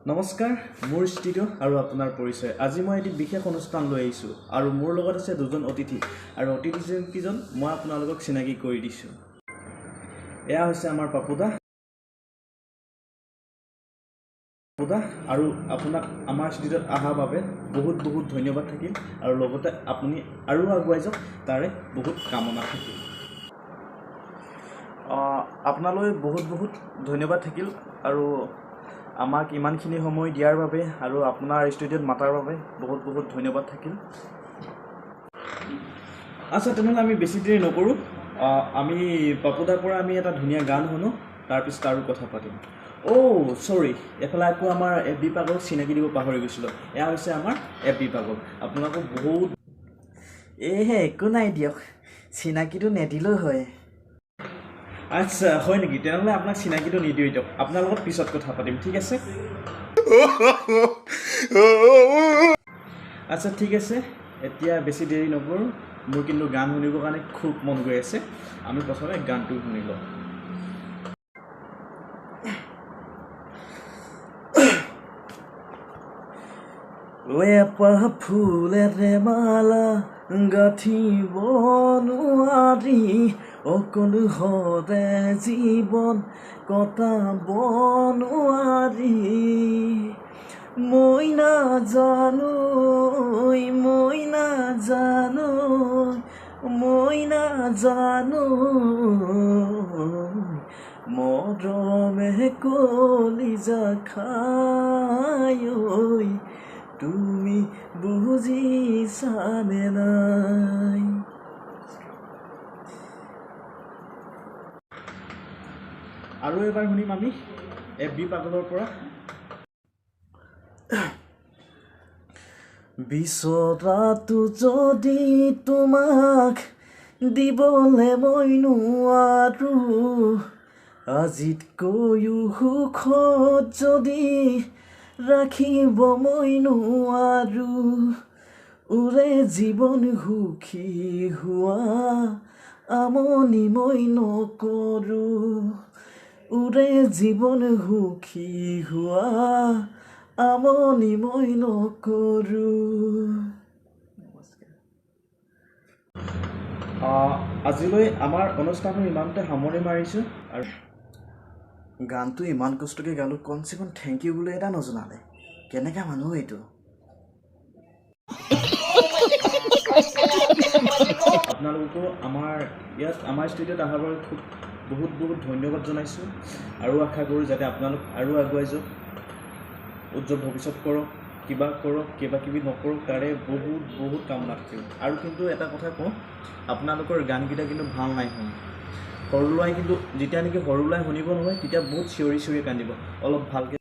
নমস্কাৰ মোৰ ষ্টুডিঅ আৰু আপোনাৰ পৰিচয় আজি মই এটি বিশেষ অনুষ্ঠান লৈ আহিছো আৰু মোৰ লগত আছে দুজন অতিথি আৰু অতিথিজন মই আপোনালোকক চিনাকি কৰি দিছো এয়া হৈছে আমাৰ পাপুদা আৰু আপোনাক আমাৰ ষ্টুডিঅত অহাৰ বাবে বহুত বহুত ধন্যবাদ থাকিল আৰু লগতে আপুনি আৰু আগুৱাই যাওক তাৰে বহুত কামনা থাকিল আপোনালৈ বহুত বহুত ধন্যবাদ থাকিল আৰু আমাক ইমানখিনি সময় দিয়াৰ বাবে আৰু আপোনাৰ ষ্টুডিঅ'ত মাতাৰ বাবে বহুত বহুত ধন্যবাদ থাকিল আচ্ছা তেনেহ'লে আমি বেছি দেৰি নকৰোঁ আমি পাপুদাৰ পৰা আমি এটা ধুনীয়া গান শুনো তাৰপিছত আৰু কথা পাতিম চৰি এফালে আকৌ আমাৰ FB পাগলক চিনাকি দিব পাহৰি গৈছিলোঁ এয়া হৈছে আমাৰ FB পাগল আপোনালোকক বহুত একো নাই দিয়ক চিনাকিটো নেদিলেও হয় আচ্ছা হয় নেকি তেনেহ'লে আপোনাক চিনাকিটো নিদিওঁ দিয়ক আপোনাৰ লগত পিছত কথা পাতিম ঠিক আছে আচ্ছা ঠিক আছে এতিয়া বেছি দেৰি নকৰোঁ মোৰ কিন্তু গান শুনিবৰ কাৰণে খুব মন গৈ আছে আমি প্ৰথমে গানটো শুনি লওঁ এপাহ ফুলেৰে মালা গাঁঠিব নোৱাৰি অকলো হৰে জীৱন কটাব নোৱাৰি মই নাজানো মৰমে কলিজা খায় তুমি বুজিছানে নাই আৰু এবাৰ শুনিম আমি FB পাগলৰ পৰা বিচৰাটো যদি তোমাক দিবলৈ মই নোৱাৰো আজিতকৈও সুখত যদি ৰাখিব মই নোৱাৰো উৰে জীৱন সুখী হোৱা আমনি মই নকৰোঁ উৰে জীৱন সুখী হোৱা আমনি মই নকৰোঁ আজিলৈ আমাৰ অনুষ্ঠানটো ইমানতে সামৰণি মাৰিছোঁ আৰু গানটো ইমান কষ্টকৈ গালোঁ কমচে কম থেংক ইউ বুলি এটা নজনালে কেনেকা মানুহ এইটো আপোনালোককো আমাৰ ষ্টুডিঅ'ত অহাৰ বাবে খুব বহুত বহুত ধন্যবাদ জনাইছোঁ আৰু আশা কৰোঁ যাতে আপোনালোক আৰু আগুৱাই যাওক উজ্জ্বল ভৱিষ্যত কৰক কিবা কিবি নকৰক তাৰে বহুত বহুত কামনা থাকিল আৰু কিন্তু এটা কথা কওঁ আপোনালোকৰ গানকেইটা কিন্তু ভাল নাই শুনি সৰু ল'ৰাই কিন্তু যেতিয়া নেকি সৰু ল'ৰাই শুনিব নহয় তেতিয়া বহুত চিঞৰি কান্দিব অলপ ভালকৈ